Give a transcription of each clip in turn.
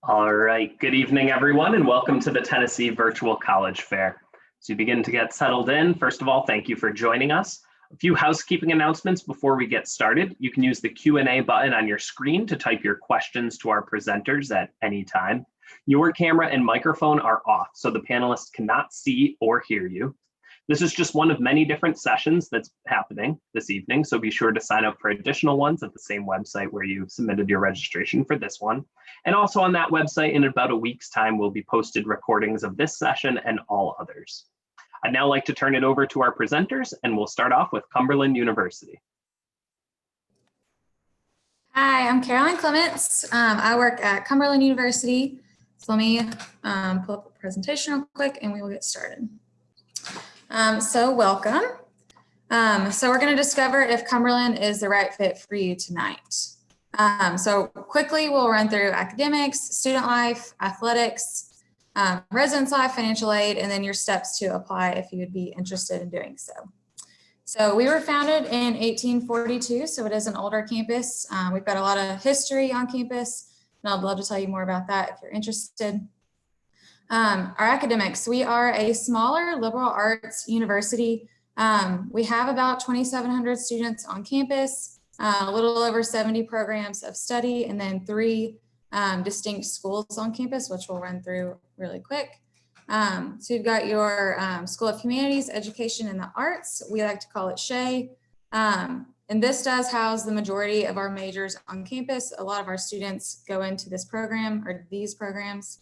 All right, good evening, everyone, and welcome to the Tennessee Virtual College Fair. As you begin to get settled in, first of all, thank you for joining us. A few housekeeping announcements before we get started. You can use the Q&A button on your screen to type your questions to our presenters at any time. Your camera and microphone are off, so the panelists cannot see or hear you. This is just one of many different sessions that's happening this evening, so be sure to sign up for additional ones at the same website where you submitted your registration for this one. And also on that website, in about a week's time, will be posted recordings of this session and all others. I'd now like to turn it over to our presenters, and we'll start off with Cumberland University. Hi, I'm Caroline Clements. I work at Cumberland University. So let me pull up the presentation real quick and we will get started. So welcome. So we're going to discover if Cumberland is the right fit for you tonight. So quickly, we'll run through academics, student life, athletics, residence life, financial aid, and then your steps to apply if you would be interested in doing so. So we were founded in 1842, so it is an older campus. We've got a lot of history on campus, and I'd love to tell you more about that if you're interested. Our academics, we are a smaller liberal arts university. We have about 2,700 students on campus, a little over 70 programs of study, and then 3 distinct schools on campus, which we'll run through really quick. So you've got your School of Humanities, Education, and the Arts. We like to call it SHE. And this does house the majority of our majors on campus. A lot of our students go into this program or these programs.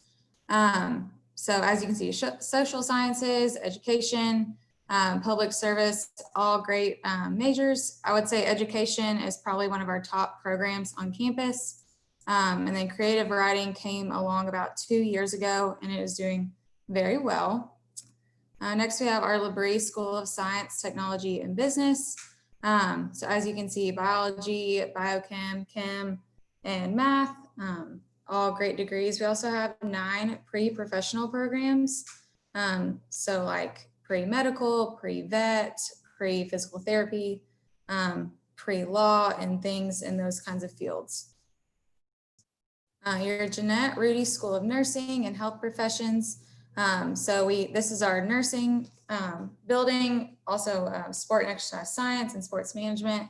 So as you can see, social sciences, education, public service, all great majors. I would say education is probably one of our top programs on campus. And then creative writing came along about 2 years ago, and it is doing very well. Next, we have our Labrie School of Science, Technology, and Business. So as you can see, biology, biochem, chem, and math. All great degrees. We also have 9 pre-professional programs. So like pre-medical, pre-vet, pre-physical therapy, pre-law, and things in those kinds of fields. Your Jeanette Rudy School of Nursing and Health Professions. So this is our nursing building, also sport and exercise science and sports management.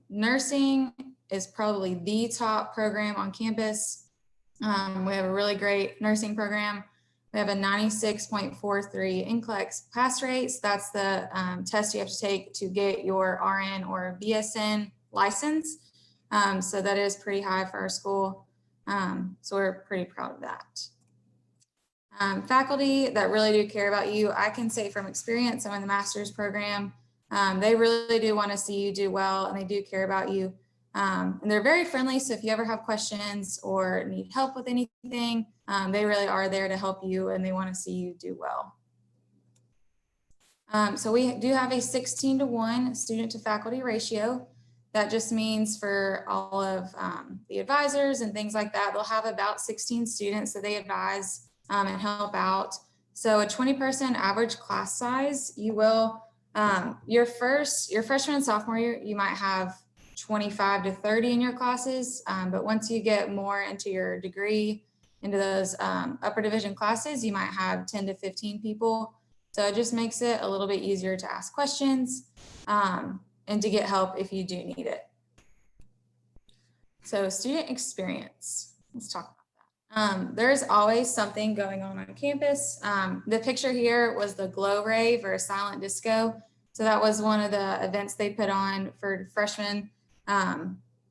Nursing is probably the top program on campus. We have a really great nursing program. We have a 96.43 NCLEX pass rate. So that's the test you have to take to get your RN or BSN license. So that is pretty high for our school. So we're pretty proud of that. Faculty that really do care about you, I can say from experience, I'm in the master's program. They really do want to see you do well, and they do care about you. And they're very friendly, so if you ever have questions or need help with anything, they really are there to help you, and they want to see you do well. So we do have a 16-to-1 student to faculty ratio. That just means for all of the advisors and things like that, they'll have about 16 students that they advise and help out. So a 20-person average class size, you will, your freshman and sophomore year, you might have 25 to 30 in your classes. But once you get more into your degree, into those upper division classes, you might have 10 to 15 people. So it just makes it a little bit easier to ask questions and to get help if you do need it. So student experience, let's talk about that. There's always something going on campus. The picture here was the glow rave or silent disco. So that was one of the events they put on for freshmen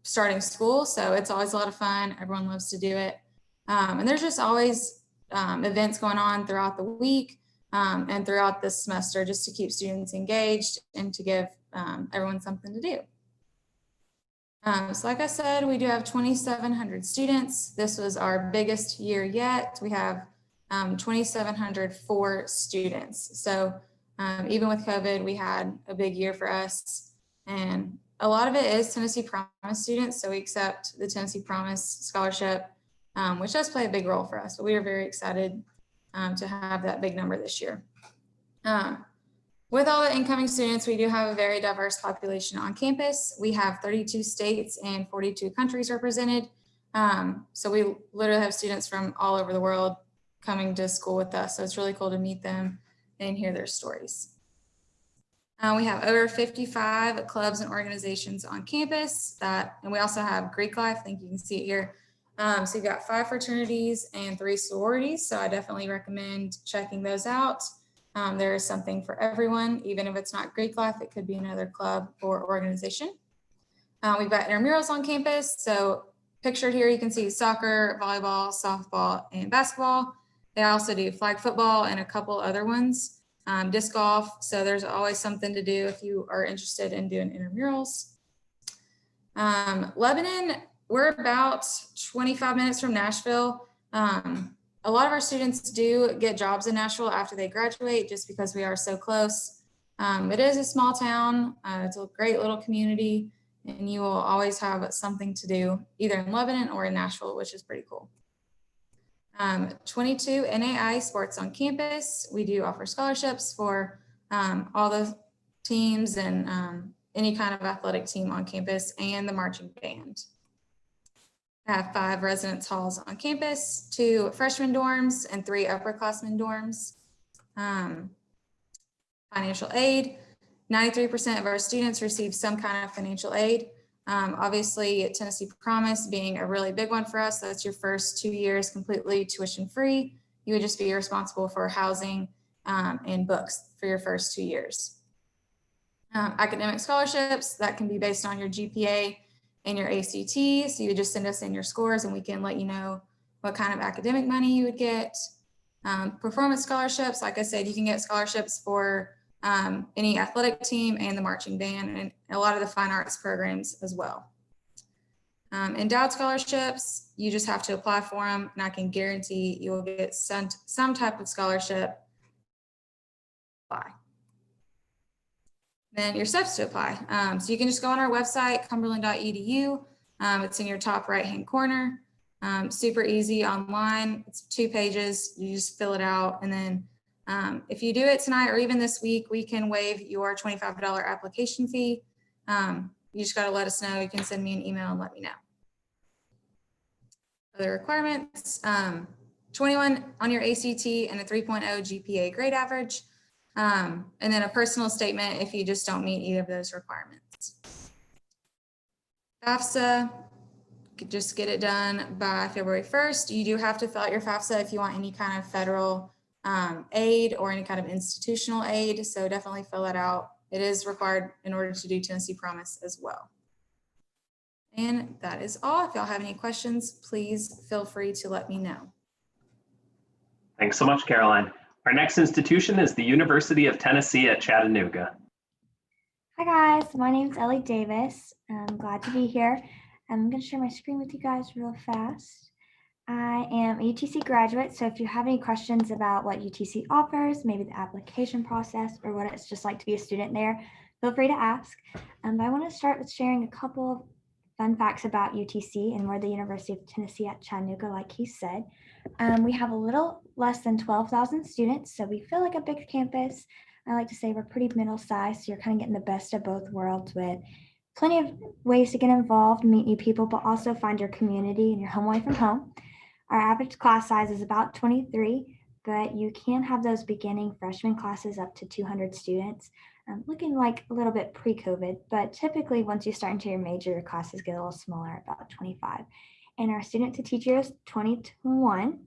starting school. So it's always a lot of fun. Everyone loves to do it. And there's just always events going on throughout the week and throughout the semester just to keep students engaged and to give everyone something to do. So like I said, we do have 2,700 students. This was our biggest year yet. We have 2,704 students. So even with COVID, we had a big year for us. And a lot of it is Tennessee Promise students. So we accept the Tennessee Promise Scholarship, which does play a big role for us. But we are very excited to have that big number this year. With all the incoming students, we do have a very diverse population on campus. We have 32 states and 42 countries represented. So we literally have students from all over the world coming to school with us. So it's really cool to meet them and hear their stories. We have over 55 clubs and organizations on campus and we also have Greek life. I think you can see it here. So you've got 5 fraternities and 3 sororities. So I definitely recommend checking those out. There is something for everyone, even if it's not Greek life, it could be another club or organization. We've got intramurals on campus. So pictured here, you can see soccer, volleyball, softball, and basketball. They also do flag football and a couple other ones, disc golf. So there's always something to do if you are interested in doing intramurals. Lebanon, we're about 25 minutes from Nashville. A lot of our students do get jobs in Nashville after they graduate just because we are so close. It is a small town. It's a great little community, and you will always have something to do either in Lebanon or in Nashville, which is pretty cool. 22 NAI sports on campus. We do offer scholarships for all the teams and any kind of athletic team on campus and the marching band. I have 5 residence halls on campus, 2 freshman dorms and 3 upperclassmen dorms. Financial aid, 93% of our students receive some kind of financial aid. Obviously, Tennessee Promise being a really big one for us. That's your first 2 years completely tuition free. You would just be responsible for housing and books for your first 2 years. Academic scholarships, that can be based on your GPA and your ACT. So you would just send us in your scores and we can let you know what kind of academic money you would get. Performance scholarships, like I said, you can get scholarships for any athletic team and the marching band and a lot of the fine arts programs as well. Endowed scholarships, you just have to apply for them, and I can guarantee you will get some type of scholarship. Then your steps to apply. So you can just go on our website, cumberland.edu. It's in your top right-hand corner. Super easy online. It's 2 pages. You just fill it out. And then if you do it tonight or even this week, we can waive your $25 application fee. You just got to let us know. You can send me an email and let me know. Other requirements, 21 on your ACT and a 3.0 GPA grade average. And then a personal statement if you just don't meet either of those requirements. FAFSA, just get it done by February 1st. You do have to fill out your FAFSA if you want any kind of federal aid or any kind of institutional aid. So definitely fill that out. It is required in order to do Tennessee Promise as well. And that is all. If y'all have any questions, please feel free to let me know. Thanks so much, Caroline. Our next institution is the University of Tennessee at Chattanooga. Hi guys, my name is Ellie Davis. I'm glad to be here. I'm going to share my screen with you guys real fast. I am a UTC graduate, so if you have any questions about what UTC offers, maybe the application process or what it's just like to be a student there, feel free to ask. But I want to start with sharing a couple of fun facts about UTC, and we're the University of Tennessee at Chattanooga, like he said. We have a little less than 12,000 students, so we feel like a big campus. I like to say we're pretty middle-sized, so you're kind of getting the best of both worlds with plenty of ways to get involved, meet new people, but also find your community and your home away from home. Our average class size is about 23, but you can have those beginning freshman classes up to 200 students, looking like a little bit pre-COVID, but typically once you start into your major, your classes get a little smaller, about 25. And our student to teacher is 20 to 1.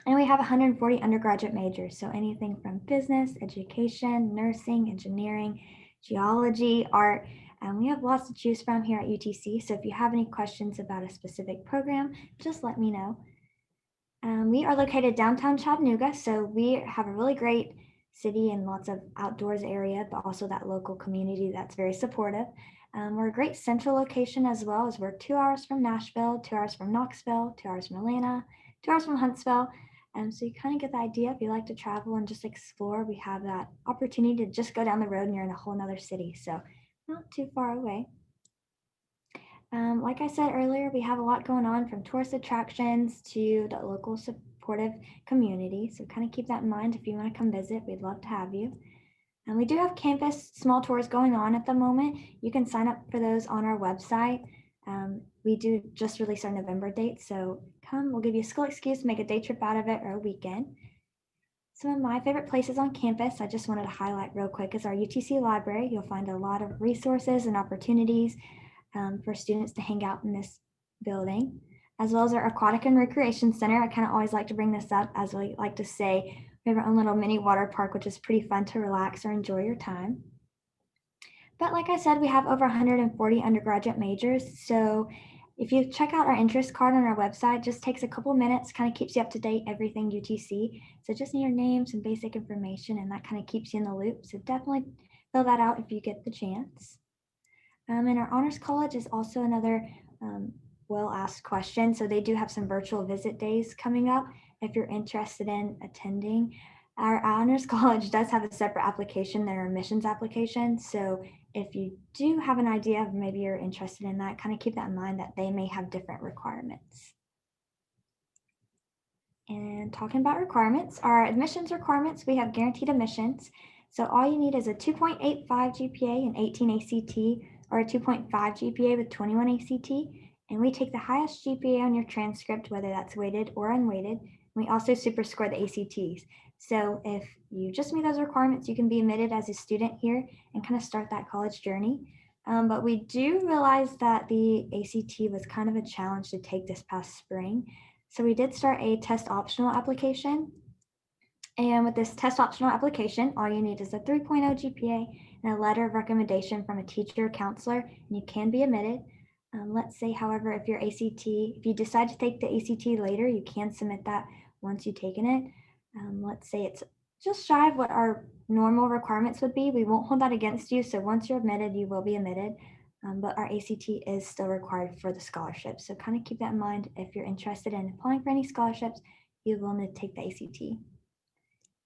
And we have 140 undergraduate majors. So anything from business, education, nursing, engineering, geology, art. We have lots to choose from here at UTC. So if you have any questions about a specific program, just let me know. We are located downtown Chattanooga. So we have a really great city and lots of outdoors area, but also that local community that's very supportive. We're a great central location as well, as we're 2 hours from Nashville, 2 hours from Knoxville, 2 hours from Atlanta, 2 hours from Huntsville. So you kind of get the idea. If you like to travel and just explore, we have that opportunity to just go down the road and you're in a whole nother city. So not too far away. Like I said earlier, we have a lot going on from tourist attractions to the local supportive community. So kind of keep that in mind. If you want to come visit, we'd love to have you. And we do have campus small tours going on at the moment. You can sign up for those on our website. We do just release our November date, so come, we'll give you a school excuse, make a day trip out of it or a weekend. Some of my favorite places on campus, I just wanted to highlight real quick, is our UTC library. You'll find a lot of resources and opportunities for students to hang out in this building, as well as our aquatic and recreation center. I kind of always like to bring this up, as we like to say, we have our own little mini water park, which is pretty fun to relax or enjoy your time. But like I said, we have over 140 undergraduate majors. So if you check out our interest card on our website, just takes a couple minutes, kind of keeps you up to date, everything UTC. So just need your name, some basic information, and that kind of keeps you in the loop. So definitely fill that out if you get the chance. And our honors college is also another well-asked question. So they do have some virtual visit days coming up if you're interested in attending. Our honors college does have a separate application than our admissions application. So if you do have an idea of maybe you're interested in that, kind of keep that in mind that they may have different requirements. And talking about requirements, our admissions requirements, we have guaranteed admissions. So all you need is a 2.85 GPA and 18 ACT, or a 2.5 GPA with 21 ACT. And we take the highest GPA on your transcript, whether that's weighted or unweighted. We also super score the ACTs. So if you just meet those requirements, you can be admitted as a student here and kind of start that college journey. But we do realize that the ACT was kind of a challenge to take this past spring. So we did start a test optional application. And with this test optional application, all you need is a 3.0 GPA and a letter of recommendation from a teacher or counselor, and you can be admitted. Let's say, however, if your ACT, if you decide to take the ACT later, you can submit that once you've taken it. Let's say it's just shy of what our normal requirements would be. We won't hold that against you. So once you're admitted, you will be admitted. But our ACT is still required for the scholarship. So kind of keep that in mind. If you're interested in applying for any scholarships, you will need to take the ACT.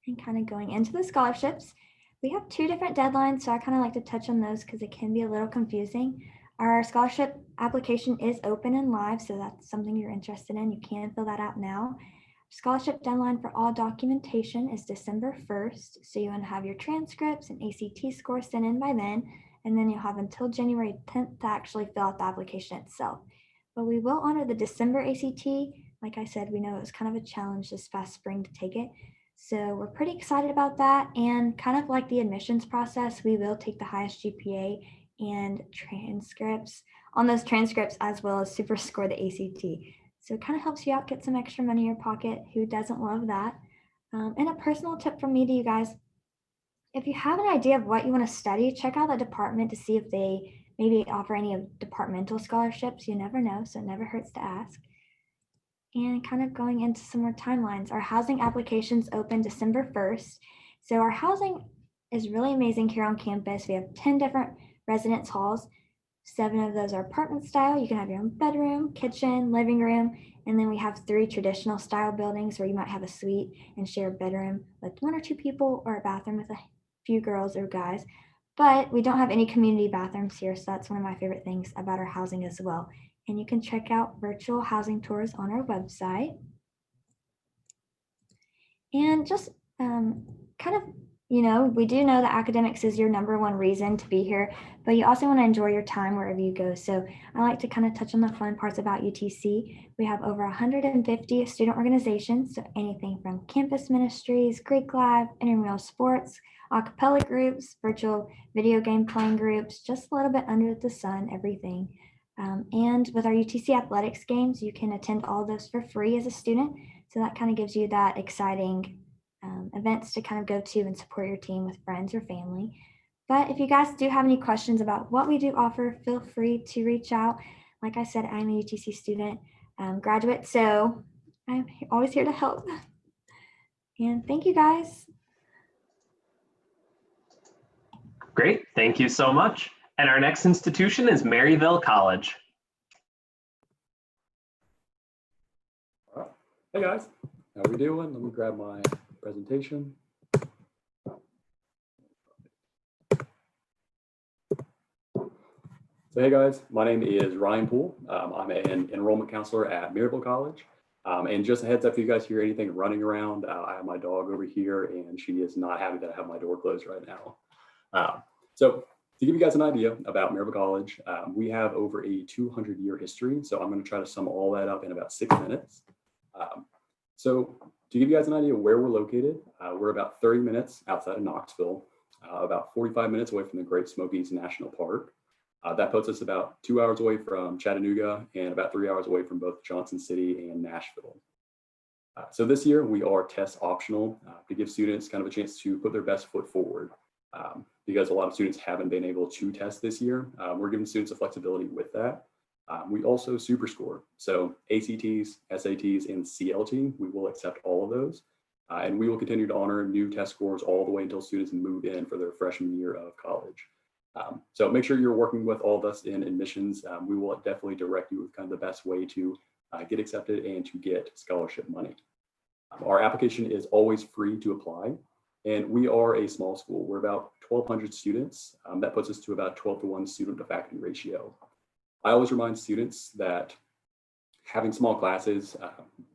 And kind of going into the scholarships, we have 2 different deadlines. So I kind of like to touch on those because it can be a little confusing. Our scholarship application is open and live. So that's something you're interested in. You can fill that out now. Scholarship deadline for all documentation is December 1st. So you want to have your transcripts and ACT scores sent in by then. And then you'll have until January 10th to actually fill out the application itself. But we will honor the December ACT. Like I said, we know it was kind of a challenge this past spring to take it. So we're pretty excited about that. And kind of like the admissions process, we will take the highest GPA and transcripts on those transcripts, as well as super score the ACT. So it kind of helps you out, get some extra money in your pocket. Who doesn't love that? And a personal tip from me to you guys, if you have an idea of what you want to study, check out the department to see if they maybe offer any of departmental scholarships. You never know, so it never hurts to ask. And kind of going into some more timelines, our housing applications open December 1st. So our housing is really amazing here on campus. We have 10 different residence halls. 7 of those are apartment style. You can have your own bedroom, kitchen, living room. And then we have 3 traditional style buildings where you might have a suite and share a bedroom with 1 or 2 people, or a bathroom with a few girls or guys. But we don't have any community bathrooms here. So that's one of my favorite things about our housing as well. And you can check out virtual housing tours on our website. And just kind of, we do know that academics is your #1 reason to be here, but you also want to enjoy your time wherever you go. So I like to kind of touch on the fun parts about UTC. We have over 150 student organizations, so anything from campus ministries, Greek Live, intramural sports, a cappella groups, virtual video game playing groups, just a little bit under the sun, everything. And with our UTC athletics games, you can attend all of those for free as a student. So that kind of gives you that exciting events to kind of go to and support your team with friends or family. But if you guys do have any questions about what we do offer, feel free to reach out. Like I said, I'm a UTC student graduate, so I'm always here to help. And thank you guys. Great, thank you so much. And our next institution is Maryville College. Hey guys, how we doing? Let me grab my presentation. So hey guys, my name is Ryan Poole. I'm an enrollment counselor at Maryville College. And just a heads up, if you guys hear anything running around, I have my dog over here and she is not happy that I have my door closed right now. So To give you guys an idea about Maryville College, we have over a 200-year history. So I'm going to try to sum all that up in about 6 minutes. So to give you guys an idea of where we're located, we're about 30 minutes outside of Knoxville, about 45 minutes away from the Great Smokies National Park. That puts us about 2 hours away from Chattanooga and about 3 hours away from both Johnson City and Nashville. So this year we are test optional to give students kind of a chance to put their best foot forward. Because a lot of students haven't been able to test this year, we're giving students a flexibility with that. We also super score. So ACTs, SATs, and CLT, we will accept all of those. And we will continue to honor new test scores all the way until students move in for their freshman year of college. So make sure you're working with all of us in admissions. We will definitely direct you with kind of the best way to get accepted and to get scholarship money. Our application is always free to apply. And we are a small school. We're about 1,200 students. That puts us to about 12-to-1 student to faculty ratio. I always remind students that having small classes,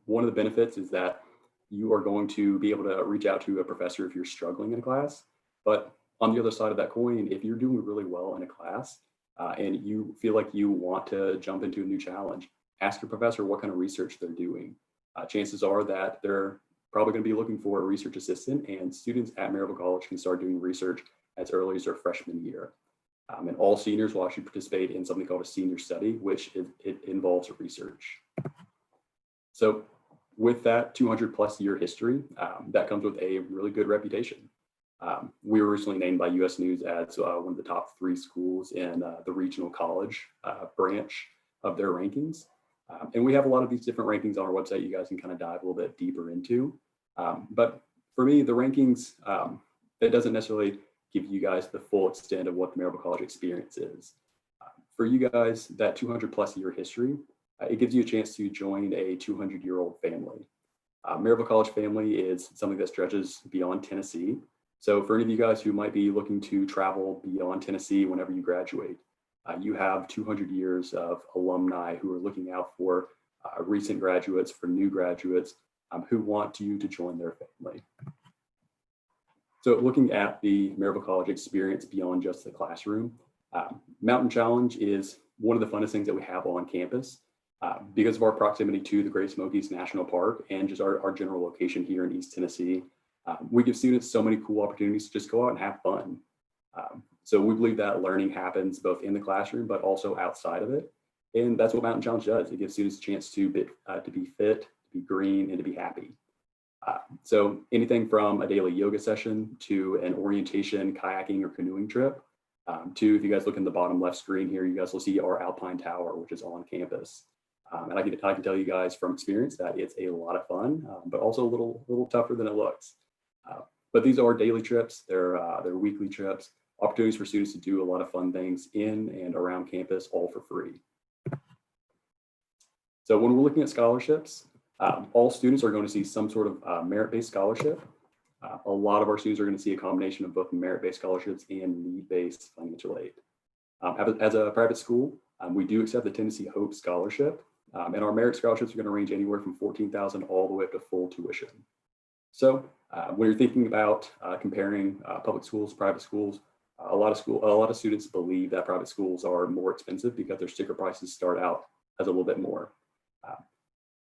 one of the benefits is that you are going to be able to reach out to a professor if you're struggling in a class. But on the other side of that coin, if you're doing really well in a class and you feel like you want to jump into a new challenge, ask your professor what kind of research they're doing. Chances are that they're probably going to be looking for a research assistant, and students at Maryville College can start doing research as early as their freshman year. And all seniors will actually participate in something called a senior study, which it involves research. So with that 200+ year history, that comes with a really good reputation. We were recently named by US News as one of the top 3 schools in the regional college branch of their rankings. And we have a lot of these different rankings on our website you guys can kind of dive a little bit deeper into. But for me, the rankings, that doesn't necessarily give you guys the full extent of what the Maryville College experience is. For you guys, that 200+ year history, it gives you a chance to join a 200-year-old family. Maryville College family is something that stretches beyond Tennessee. So for any of you guys who might be looking to travel beyond Tennessee whenever you graduate, you have 200 years of alumni who are looking out for recent graduates, for new graduates who want you to join their family. So looking at the Maryville College experience beyond just the classroom, Mountain Challenge is one of the funnest things that we have on campus. Because of our proximity to the Great Smokies National Park and just our general location here in East Tennessee, we give students so many cool opportunities to just go out and have fun. So we believe that learning happens both in the classroom, but also outside of it. And that's what Mountain Challenge does. It gives students a chance to be fit, to be green, and to be happy. So anything from a daily yoga session to an orientation, kayaking, or canoeing trip, to, if you guys look in the bottom left screen here, you guys will see our Alpine Tower, which is on campus. And I can tell you guys from experience that it's a lot of fun, but also a little tougher than it looks. But these are daily trips, they're weekly trips, opportunities for students to do a lot of fun things in and around campus, all for free. So when we're looking at scholarships, all students are going to see some sort of merit-based scholarship. A lot of our students are going to see a combination of both merit-based scholarships and need-based financial aid. As a private school, we do accept the Tennessee Hope Scholarship, and our merit scholarships are going to range anywhere from $14,000 all the way up to full tuition. So when you're thinking about comparing public schools, private schools, a lot of students believe that private schools are more expensive because their sticker prices start out as a little bit more.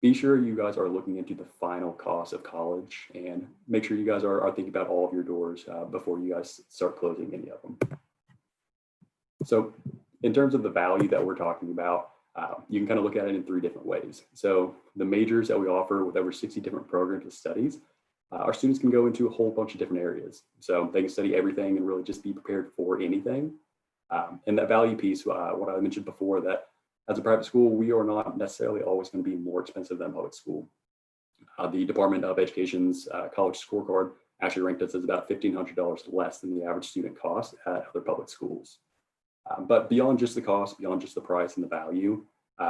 Be sure you guys are looking into the final cost of college and make sure you guys are thinking about all of your doors before you guys start closing any of them. So in terms of the value that we're talking about, you can kind of look at it in 3 different ways. So the majors that we offer with over 60 different programs of studies, our students can go into a whole bunch of different areas. So they can study everything and really just be prepared for anything. And that value piece, what I mentioned before, that as a private school, we are not necessarily always going to be more expensive than public school. The Department of Education's college scorecard actually ranked us as about $1,500 less than the average student cost at other public schools. But beyond just the cost, beyond just the price and the value,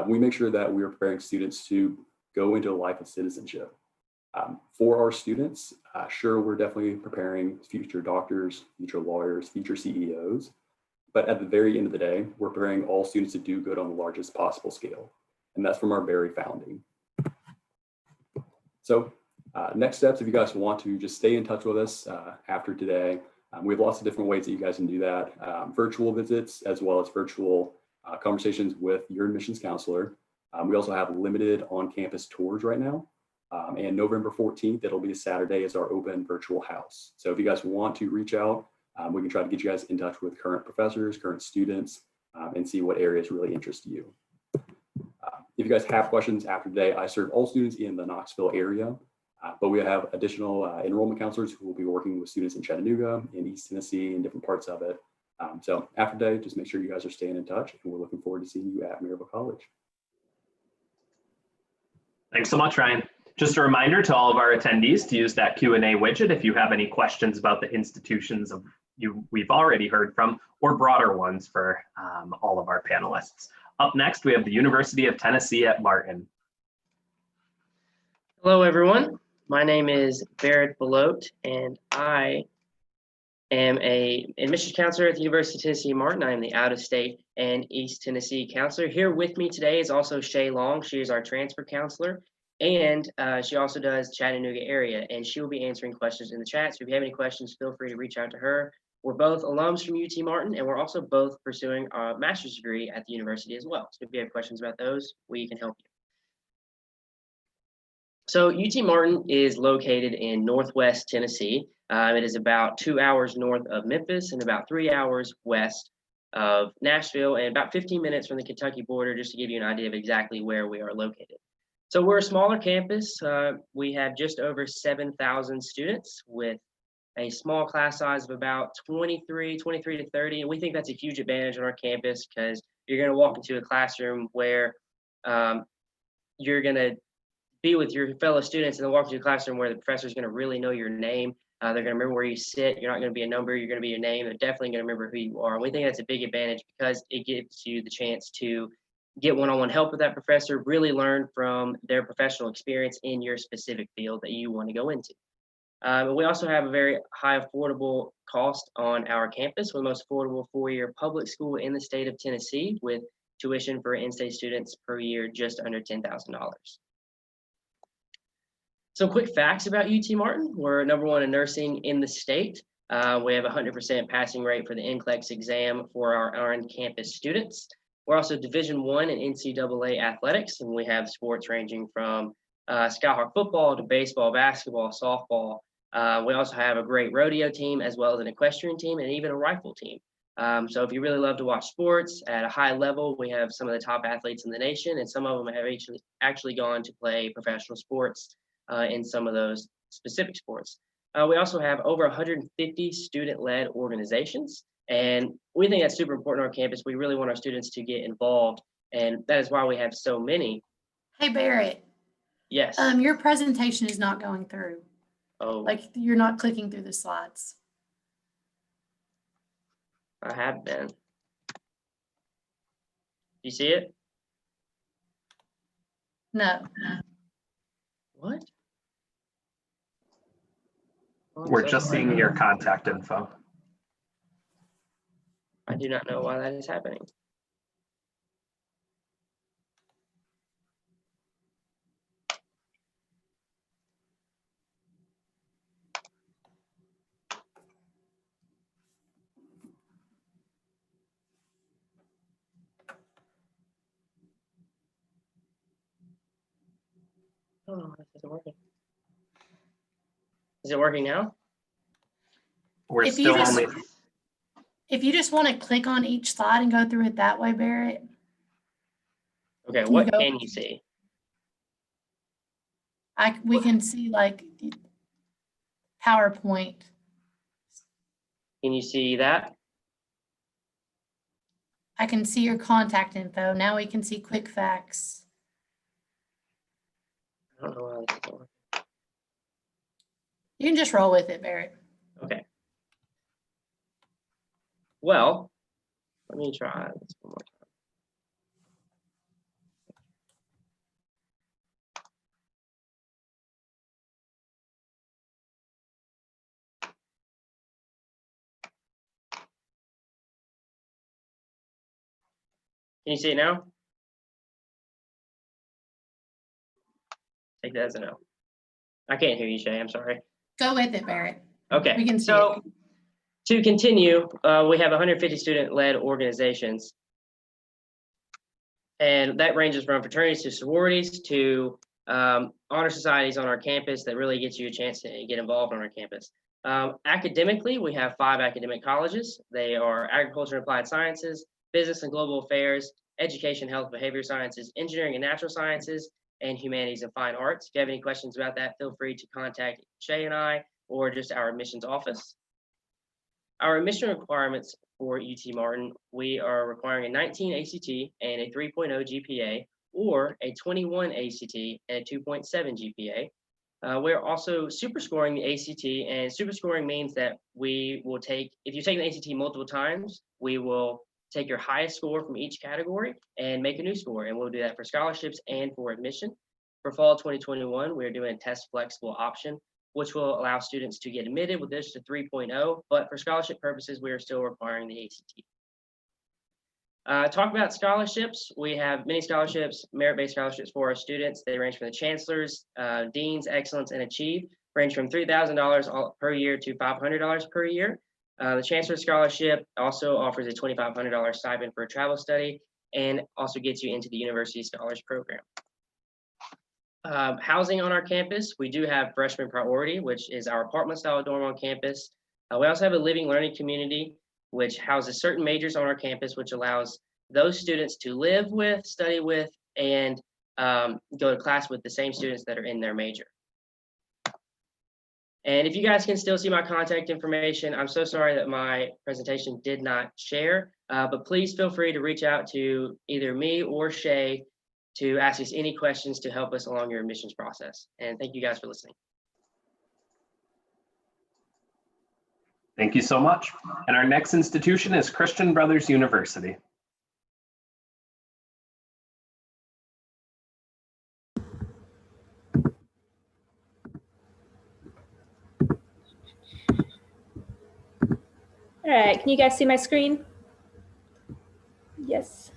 we make sure that we are preparing students to go into a life of citizenship. For our students, sure, we're definitely preparing future doctors, future lawyers, future CEOs. But at the very end of the day, we're preparing all students to do good on the largest possible scale. And that's from our very founding. So next steps, if you guys want to just stay in touch with us after today, We have lots of different ways that you guys can do that. Virtual visits, as well as virtual conversations with your admissions counselor. We also have limited on-campus tours right now. And November 14th, it'll be a Saturday, is our open virtual house. So if you guys want to reach out, we can try to get you guys in touch with current professors, current students, and see what areas really interest you. If you guys have questions after today, I serve all students in the Knoxville area, but we have additional enrollment counselors who will be working with students in Chattanooga, in East Tennessee, and different parts of it. So after today, just make sure you guys are staying in touch, and we're looking forward to seeing you at Maryville College. Thanks so much, Ryan. Just a reminder to all of our attendees to use that Q&A widget if you have any questions about the institutions we've already heard from, or broader ones for all of our panelists. Up next, we have the University of Tennessee at Martin. Hello, everyone. My name is Barrett Belote, and I am an admissions counselor at the University of Tennessee Martin. I am the out-of-state and East Tennessee counselor. Here with me today is also Shay Long. She is our transfer counselor, and she also does Chattanooga area, and she will be answering questions in the chat. So if you have any questions, feel free to reach out to her. We're both alums from UT Martin, and we're also both pursuing a master's degree at the university as well. So if you have questions about those, we can help you. So UT Martin is located in Northwest Tennessee. It is about 2 hours north of Memphis and about 3 hours west of Nashville, and about 15 minutes from the Kentucky border, just to give you an idea of exactly where we are located. So we're a smaller campus. We have just over 7,000 students with a small class size of about 23 to 30. And we think that's a huge advantage on our campus because you're going to walk into a classroom where you're going to be with your fellow students, and then walk into a classroom where the professor is going to really know your name. They're going to remember where you sit. You're not going to be a number. You're going to be your name. They're definitely going to remember who you are. And we think that's a big advantage because it gives you the chance to get one-on-one help with that professor, really learn from their professional experience in your specific field that you want to go into. We also have a very high affordable cost on our campus. We're the most affordable four-year public school in the state of Tennessee, with tuition for in-state students per year just under $10,000. Some quick facts about UT Martin. We're #1 in nursing in the state. We have a 100% passing rate for the NCLEX exam for our on-campus students. We're also Division I in NCAA athletics, and we have sports ranging from Skyhawk football to baseball, basketball, softball. We also have a great rodeo team, as well as an equestrian team, and even a rifle team. So if you really love to watch sports at a high level, we have some of the top athletes in the nation, and some of them have actually gone to play professional sports in some of those specific sports. We also have over 150 student-led organizations, and we think that's super important on our campus. We really want our students to get involved, and that is why we have so many. Hey, Barrett. Yes. Your presentation is not going through. Oh, Like, you're not clicking through the slides. I have been. You see it? No. What? Oh, I'm We're so just sorry. seeing your contact info. I do not know why that is happening. Oh, this isn't working. Is it working now? We're If you still just- only, If you just want to click on each slide and go through it that way, Barrett. Okay, Can you what go- can you see? We can see like PowerPoint. Can you see that? I can see your contact info. Now we can see quick facts. I don't know why this isn't working. You can just roll with it, Barrett. Okay. Well, let me try this one more time. Can you see it now? Take that as a no. I can't hear you, Shay. I'm sorry. Go with it, Barrett. Okay. We can see so To continue, we have 150 student-led organizations. And that ranges from fraternities to sororities to honor societies on our campus that really gets you a chance to get involved on our campus. Academically, we have 5 academic colleges. They are agriculture and applied sciences, business and global affairs, education, health, behavior sciences, engineering and natural sciences, and humanities and fine arts. If you have any questions about that, feel free to contact Shay and I or just our admissions office. Our admission requirements for UT Martin, we are requiring a 19 ACT and a 3.0 GPA, or a 21 ACT and a 2.7 GPA. We're also super scoring the ACT, and super scoring means that we will take, if you take the ACT multiple times, we will take your highest score from each category and make a new score, and we'll do that for scholarships and for admission. For fall 2021, we're doing a test flexible option, which will allow students to get admitted with this to 3.0, but for scholarship purposes, we are still requiring the ACT. Talk about scholarships. We have many scholarships, merit-based scholarships for our students. They range from the chancellors, deans, excellence, and achieve, range from $3,000 per year to $500 per year. The Chancellor Scholarship also offers a $2,500 stipend for a travel study and also gets you into the University Scholars Program. Housing on our campus, we do have freshman priority, which is our apartment style dorm on campus. We also have a living learning community, which houses certain majors on our campus, which allows those students to live with, study with, and go to class with the same students that are in their major. And if you guys can still see my contact information, I'm so sorry that my presentation did not share, but please feel free to reach out to either me or Shay to ask us any questions to help us along your admissions process. And thank you guys for listening. Thank you so much. And our next institution is Christian Brothers University. All right, can you guys see my screen? Yes.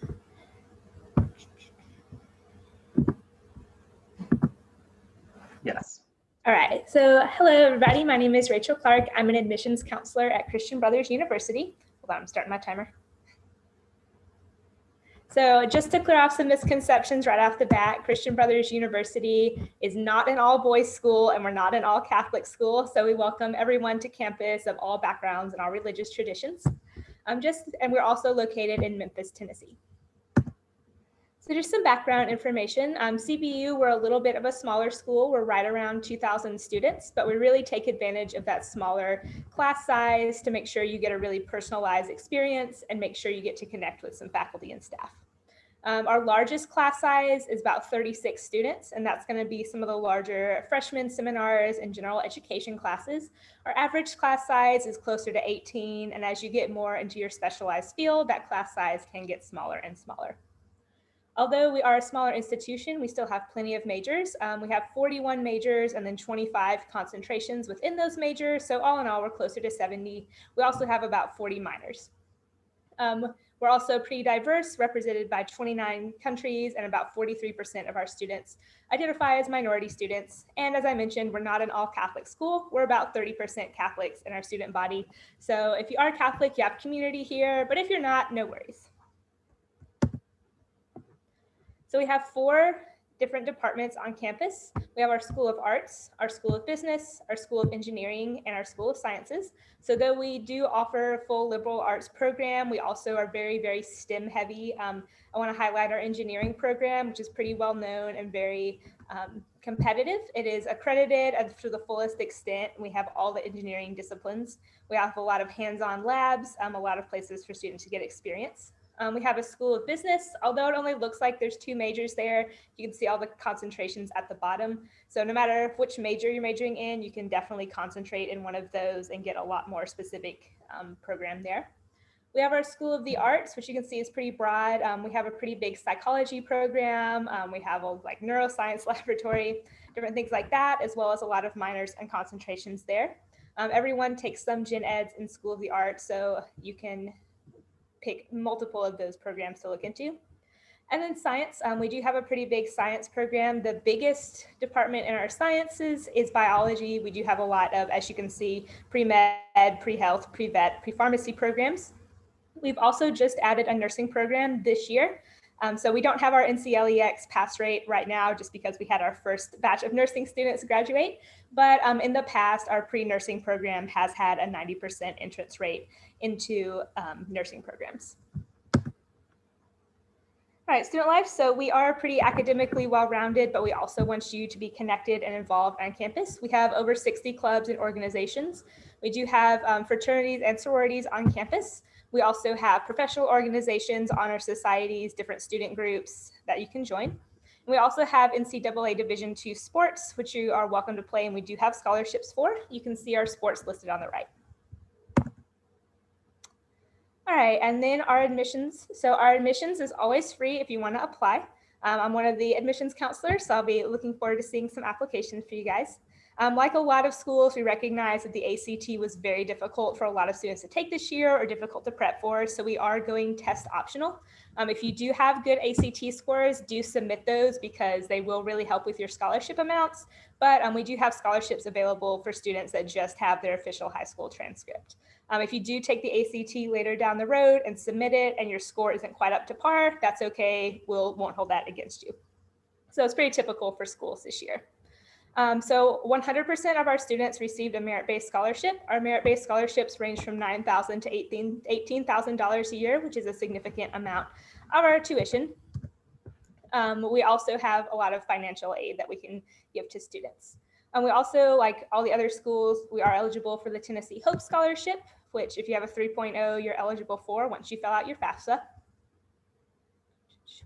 Yes. All right, so hello everybody, my name is Rachel Clark. I'm an admissions counselor at Christian Brothers University. Hold on, I'm starting my timer. So just to clear off some misconceptions right off the bat, Christian Brothers University is not an all boys school and we're not an all Catholic school. So we welcome everyone to campus of all backgrounds and all religious traditions. And we're also located in Memphis, Tennessee. So just some background information. CBU, we're a little bit of a smaller school. We're right around 2,000 students, but we really take advantage of that smaller class size to make sure you get a really personalized experience and make sure you get to connect with some faculty and staff. Our largest class size is about 36 students, and that's going to be some of the larger freshman seminars and general education classes. Our average class size is closer to 18, and as you get more into your specialized field, that class size can get smaller and smaller. Although we are a smaller institution, we still have plenty of majors. We have 41 majors and then 25 concentrations within those majors. So all in all, we're closer to 70. We also have about 40 minors. We're also pretty diverse, represented by 29 countries, and about 43% of our students identify as minority students. And as I mentioned, we're not an all Catholic school. We're about 30% Catholics in our student body. So if you are Catholic, you have community here, but if you're not, no worries. So we have 4 different departments on campus. We have our School of Arts, our School of Business, our School of Engineering, and our School of Sciences. So though we do offer a full liberal arts program, we also are very, very STEM heavy. I want to highlight our engineering program, which is pretty well known and very competitive. It is accredited to the fullest extent. We have all the engineering disciplines. We have a lot of hands-on labs, a lot of places for students to get experience. We have a School of Business. Although it only looks like there's 2 majors there, you can see all the concentrations at the bottom. So no matter which major you're majoring in, you can definitely concentrate in one of those and get a lot more specific program there. We have our School of the Arts, which you can see is pretty broad. We have a pretty big psychology program. We have a like neuroscience laboratory, different things like that, as well as a lot of minors and concentrations there. Everyone takes some gen eds in School of the Arts, so you can pick multiple of those programs to look into. And then science, we do have a pretty big science program. The biggest department in our sciences is biology. We do have a lot of, as you can see, pre-med, pre-health, pre-vet, pre-pharmacy programs. We've also just added a nursing program this year. So we don't have our NCLEX pass rate right now just because we had our first batch of nursing students graduate. But in the past, our pre-nursing program has had a 90% entrance rate into nursing programs. All right, student life. So we are pretty academically well-rounded, but we also want you to be connected and involved on campus. We have over 60 clubs and organizations. We do have fraternities and sororities on campus. We also have professional organizations, honor societies, different student groups that you can join. We also have NCAA Division II sports, which you are welcome to play, and we do have scholarships for. You can see our sports listed on the right. All right, and then our admissions. So our admissions is always free if you want to apply. I'm one of the admissions counselors, so I'll be looking forward to seeing some applications for you guys. Like a lot of schools, we recognize that the ACT was very difficult for a lot of students to take this year or difficult to prep for, so we are going test optional. If you do have good ACT scores, do submit those because they will really help with your scholarship amounts, but we do have scholarships available for students that just have their official high school transcript. If you do take the ACT later down the road and submit it and your score isn't quite up to par, that's okay, won't hold that against you. So it's pretty typical for schools this year. So 100% of our students received a merit-based scholarship. Our merit-based scholarships range from $9,000 to $18,000 a year, which is a significant amount of our tuition. We also have a lot of financial aid that we can give to students. We also, like all the other schools, we are eligible for the Tennessee Hope Scholarship, which if you have a 3.0, you're eligible for once you fill out your FAFSA.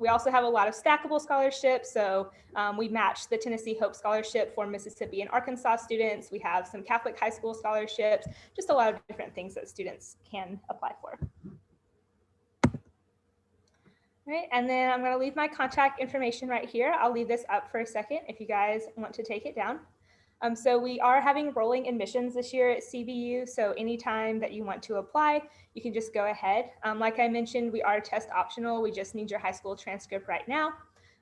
We also have a lot of stackable scholarships. So we match the Tennessee Hope Scholarship for Mississippi and Arkansas students. We have some Catholic high school scholarships, just a lot of different things that students can apply for. All right, and then I'm going to leave my contact information right here. I'll leave this up for a second if you guys want to take it down. So we are having rolling admissions this year at CVU. So anytime that you want to apply, you can just go ahead. Like I mentioned, we are test optional. We just need your high school transcript right now.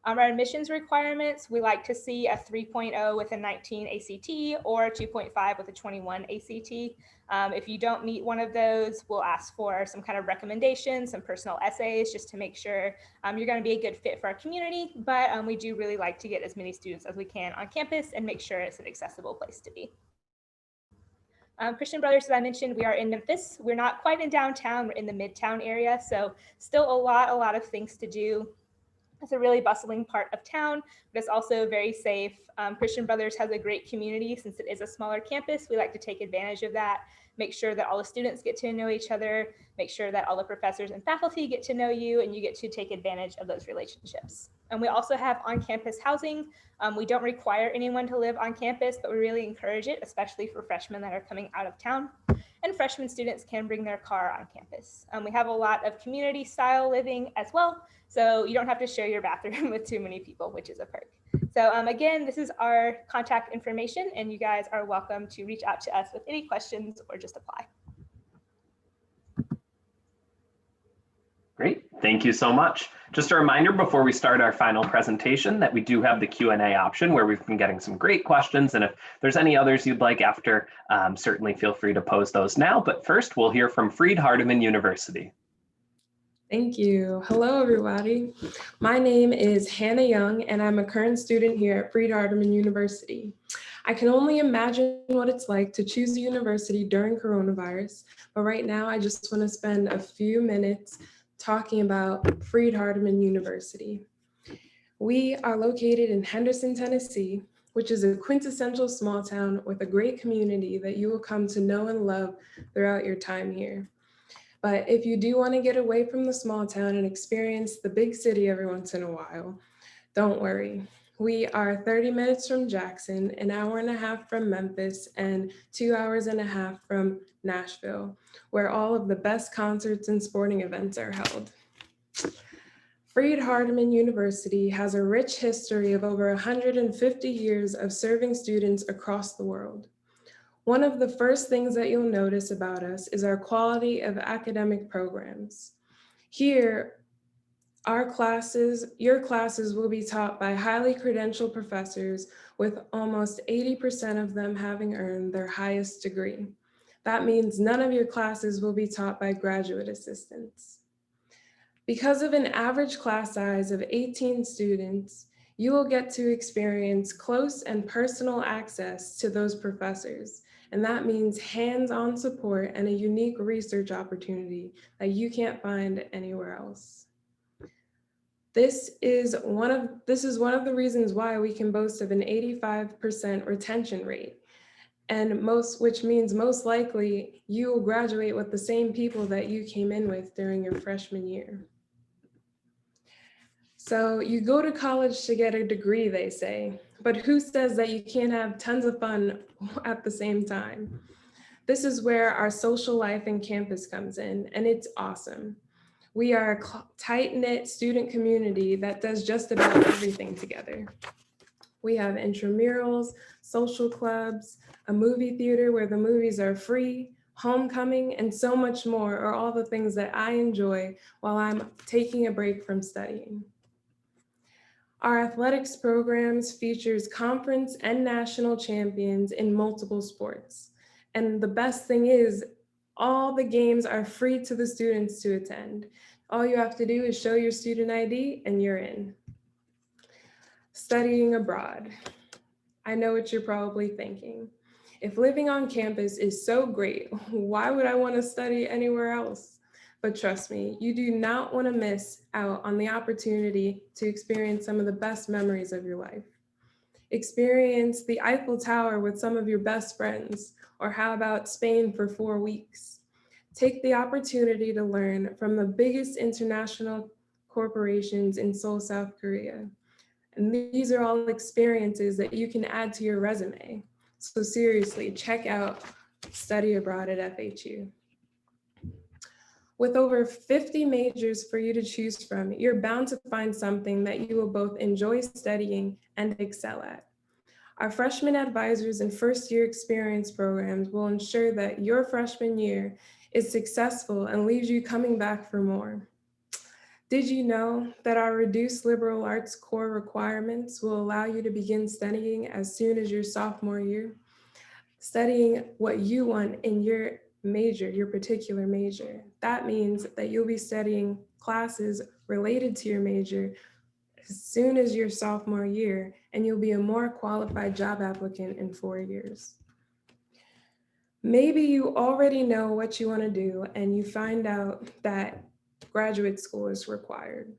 Our admissions requirements, we like to see a 3.0 with a 19 ACT or 2.5 with a 21 ACT. If you don't meet one of those, we'll ask for some kind of recommendation, some personal essays, just to make sure you're going to be a good fit for our community. But we do really like to get as many students as we can on campus and make sure it's an accessible place to be. Christian Brothers, as I mentioned, we are in Memphis. We're not quite in downtown, we're in the Midtown area. So still a lot of things to do. It's a really bustling part of town, but it's also very safe. Christian Brothers has a great community since it is a smaller campus. We like to take advantage of that, make sure that all the students get to know each other, make sure that all the professors and faculty get to know you, and you get to take advantage of those relationships. And we also have on-campus housing. We don't require anyone to live on campus, but we really encourage it, especially for freshmen that are coming out of town. And freshman students can bring their car on campus. We have a lot of community style living as well, so you don't have to share your bathroom with too many people, which is a perk. So again, this is our contact information, and you guys are welcome to reach out to us with any questions or just apply. Great, thank you so much. Just a reminder before we start our final presentation that we do have the Q&A option where we've been getting some great questions, and if there's any others you'd like after, certainly feel free to pose those now. But first, we'll hear from Freed-Hardeman University. Thank you. Hello, everybody. My name is Hannah Young, and I'm a current student here at Freed-Hardeman University. I can only imagine what it's like to choose a university during coronavirus, but right now I just want to spend a few minutes talking about Freed-Hardeman University. We are located in Henderson, Tennessee, which is a quintessential small town with a great community that you will come to know and love throughout your time here. But if you do want to get away from the small town and experience the big city every once in a while, don't worry. We are 30 minutes from Jackson, an hour and a half from Memphis, and 2 hours and a half from Nashville, where all of the best concerts and sporting events are held. Freed-Hardeman University has a rich history of over 150 years of serving students across the world. One of the first things that you'll notice about us is our quality of academic programs. Here, Your classes will be taught by highly credentialed professors, with almost 80% of them having earned their highest degree. That means none of your classes will be taught by graduate assistants. Because of an average class size of 18 students, you will get to experience close and personal access to those professors. And that means hands-on support and a unique research opportunity that you can't find anywhere else. This is one of the reasons why we can boast of an 85% retention rate, which means most likely you will graduate with the same people that you came in with during your freshman year. So you go to college to get a degree, they say, but who says that you can't have tons of fun at the same time? This is where our social life in campus comes in, and it's awesome. We are a tight-knit student community that does just about everything together. We have intramurals, social clubs, a movie theater where the movies are free, homecoming, and so much more are all the things that I enjoy while I'm taking a break from studying. Our athletics programs features conference and national champions in multiple sports. And the best thing is, all the games are free to the students to attend. All you have to do is show your student ID and you're in. Studying abroad. I know what you're probably thinking. If living on campus is so great, why would I want to study anywhere else? But trust me, you do not want to miss out on the opportunity to experience some of the best memories of your life. Experience the Eiffel Tower with some of your best friends, or how about Spain for 4 weeks? Take the opportunity to learn from the biggest international corporations in Seoul, South Korea. And these are all experiences that you can add to your resume. So seriously, check out Study Abroad at FHU. With over 50 majors for you to choose from, you're bound to find something that you will both enjoy studying and excel at. Our freshman advisors and first-year experience programs will ensure that your freshman year is successful and leaves you coming back for more. Did you know that our reduced liberal arts core requirements will allow you to begin studying as soon as your sophomore year? Studying what you want in your major, your particular major. That means that you'll be studying classes related to your major as soon as your sophomore year, and you'll be a more qualified job applicant in 4 years. Maybe you already know what you want to do and you find out that graduate school is required.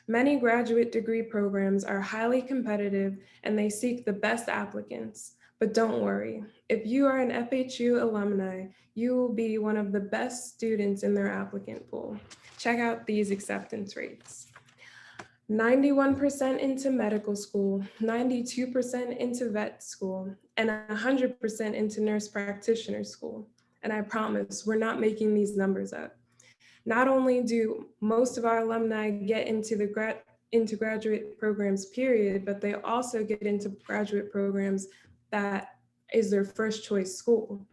Many graduate degree programs are highly competitive and they seek the best applicants. But don't worry, if you are an FHU alumni, you will be one of the best students in their applicant pool. Check out these acceptance rates. 91% into medical school, 92% into vet school, and 100% into nurse practitioner school. And I promise we're not making these numbers up. Not only do most of our alumni get into the graduate programs, period, but they also get into graduate programs that is their first choice school.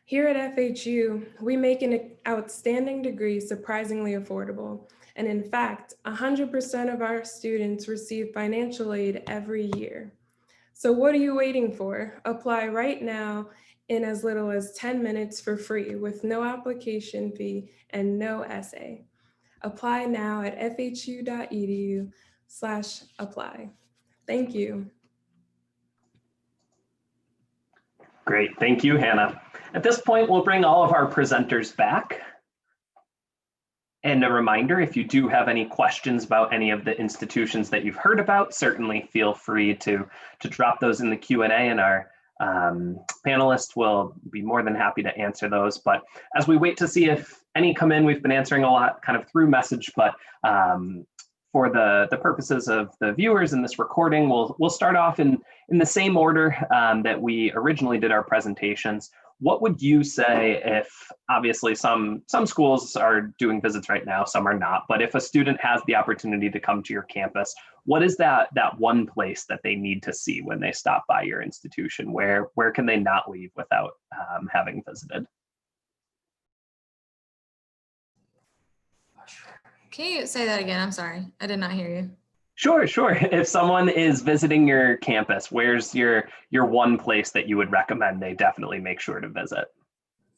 Here at FHU, we make an outstanding degree surprisingly affordable. And in fact, 100% of our students receive financial aid every year. So what are you waiting for? Apply right now in as little as 10 minutes for free with no application fee and no essay. Apply now at fhu.edu/apply. Thank you. Great, thank you, Hannah. At this point, we'll bring all of our presenters back. And a reminder, if you do have any questions about any of the institutions that you've heard about, certainly feel free to drop those in the Q&A, and our panelists will be more than happy to answer those. But as we wait to see if any come in, we've been answering a lot kind of through message, but for the purposes of the viewers in this recording, we'll start off in the same order that we originally did our presentations. What would you say if, obviously some schools are doing visits right now, some are not, but if a student has the opportunity to come to your campus, what is that one place that they need to see when they stop by your institution? Where can they not leave without having visited? Can you say that again? I'm sorry. I did not hear you. Sure, sure. If someone is visiting your campus, where's your one place that you would recommend they definitely make sure to visit?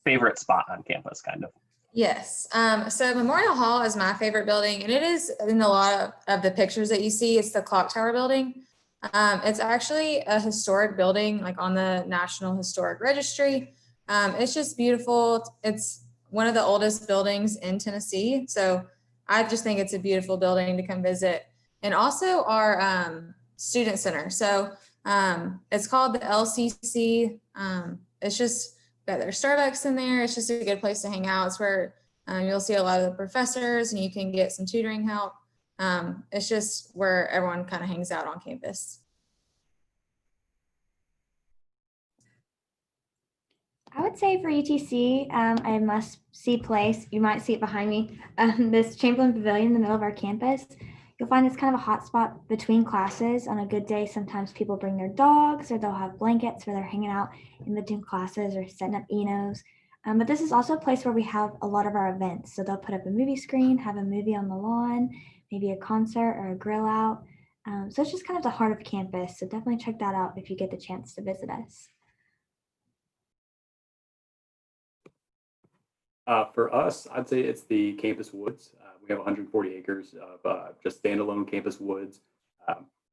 Favorite spot on campus, kind of. Yes. So Memorial Hall is my favorite building, and it is in a lot of the pictures that you see. It's the Clock Tower building. It's actually a historic building, like on the National Historic Registry. It's just beautiful. It's one of the oldest buildings in Tennessee. So I just think it's a beautiful building to come visit. And also our student center. So it's called the LCC. It's just got their Starbucks in there. It's just a good place to hang out. It's where you'll see a lot of the professors and you can get some tutoring help. It's just where everyone kind of hangs out on campus. I would say for UTC, a must-see place, you might see it behind me, this Chamberlain Pavilion in the middle of our campus. You'll find it's kind of a hot spot between classes. On a good day, sometimes people bring their dogs or they'll have blankets where they're hanging out in between classes or setting up Enos. But this is also a place where we have a lot of our events. So they'll put up a movie screen, have a movie on the lawn, maybe a concert or a grill out. So it's just kind of the heart of campus. So definitely check that out if you get the chance to visit us. For us, I'd say it's the campus woods. We have 140 acres of just standalone campus woods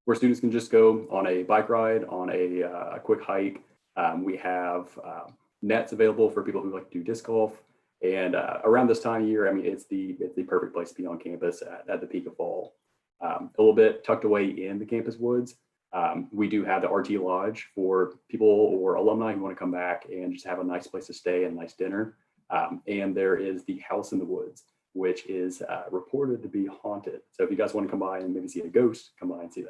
where students can just go on a bike ride, on a quick hike. We have nets available for people who like to do disc golf. And around this time of year, I mean, it's the perfect place to be on campus at the peak of fall. A little bit tucked away in the campus woods, we do have the RT Lodge for people or alumni who want to come back and just have a nice place to stay and a nice dinner. And there is the House in the Woods, which is reported to be haunted. So if you guys want to come by and maybe see a ghost, come by and see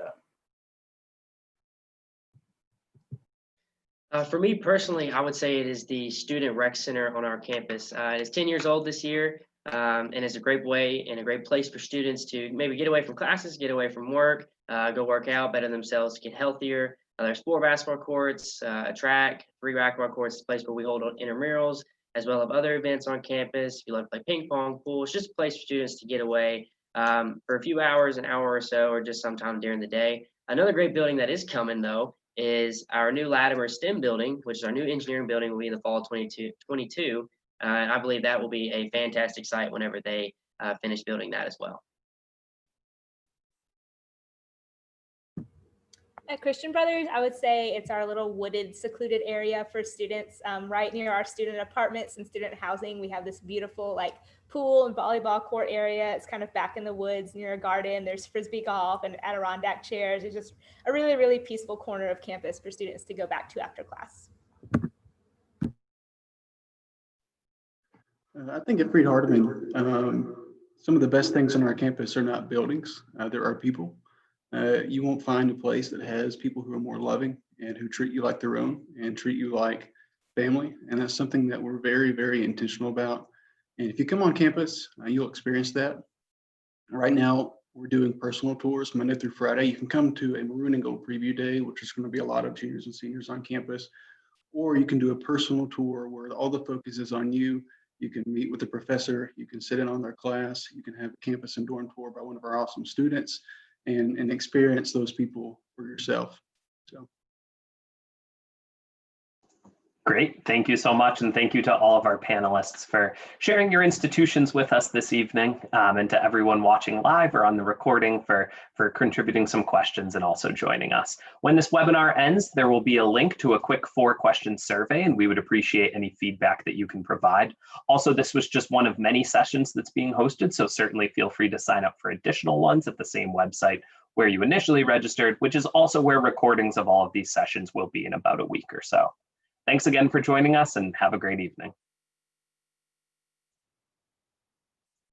that. For me personally, I would say it is the Student Rec Center on our campus. It is 10 years old this year, and it's a great way and a great place for students to maybe get away from classes, get away from work, go work out, better themselves, get healthier. There's 4 basketball courts, a track, 3 racquetball courts, a place where we hold intramurals, as well as other events on campus. If you love to play ping pong, pool, it's just a place for students to get away for a few hours, an hour or so, or just sometime during the day. Another great building that is coming, though, is our new Latimer STEM building, which is our new engineering building, will be in the fall of 2022. And I believe that will be a fantastic site whenever they finish building that as well. At Christian Brothers, I would say it's our little wooded, secluded area for students. Right near our student apartments and student housing, we have this beautiful like pool and volleyball court area. It's kind of back in the woods near a garden. There's Frisbee golf and Adirondack chairs. It's just a really, really peaceful corner of campus for students to go back to after class. I think at Freed-Hardeman, some of the best things on our campus are not buildings. There are people. You won't find a place that has people who are more loving and who treat you like their own and treat you like family. And that's something that we're very, very intentional about. And if you come on campus, you'll experience that. Right now, we're doing personal tours Monday through Friday. You can come to a Maroon and Gold preview day, which is going to be a lot of juniors and seniors on campus, or you can do a personal tour where all the focus is on you. You can meet with the professor, you can sit in on their class, you can have a campus and dorm tour by one of our awesome students and experience those people for yourself. So. Great, thank you so much. And thank you to all of our panelists for sharing your institutions with us this evening, and to everyone watching live or on the recording for contributing some questions and also joining us. When this webinar ends, there will be a link to a quick 4-question survey, and we would appreciate any feedback that you can provide. Also, this was just one of many sessions that's being hosted, so certainly feel free to sign up for additional ones at the same website where you initially registered, which is also where recordings of all of these sessions will be in about a week or so. Thanks again for joining us and have a great evening.